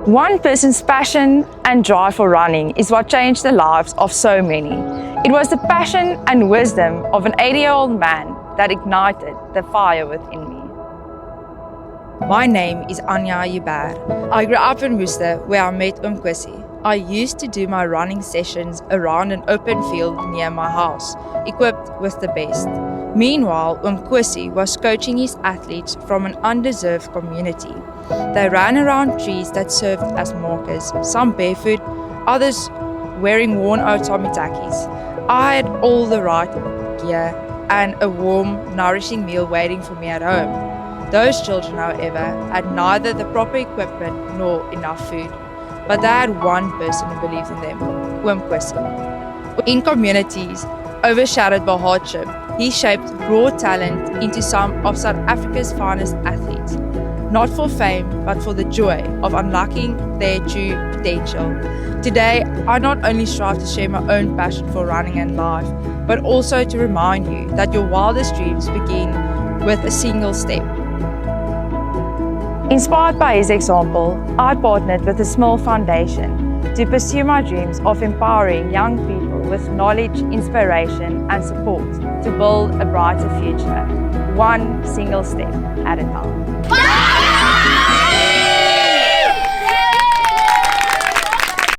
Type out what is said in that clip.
One person's passion and drive for running is what changed the lives of so many. It was the passion and wisdom of an 80-year-old man that ignited the fire within me. My name is Anya Yubar. I grew up in Worcester where I met Kwesi. I used to do my running sessions around an open field near my house, equipped with the best. Meanwhile, Kwesi was coaching his athletes from an underserved community. They ran around trees that served as markers, some barefoot, others wearing worn-out Tomitakis. I had all the right gear and a warm, nourishing meal waiting for me at home. Those children, however, had neither the proper equipment nor enough food. But they had one person who believed in them, Kwesi. In communities overshadowed by hardship, he shaped raw talent into some of South Africa's finest athletes, not for fame, but for the joy of unlocking their true potential. Today, I not only strive to share my own passion for running and life, but also to remind you that your wildest dreams begin with a single step. Inspired by his example, I partnered with a small foundation to pursue my dreams of empowering young people with knowledge, inspiration and support to build a brighter future, one single step at a time.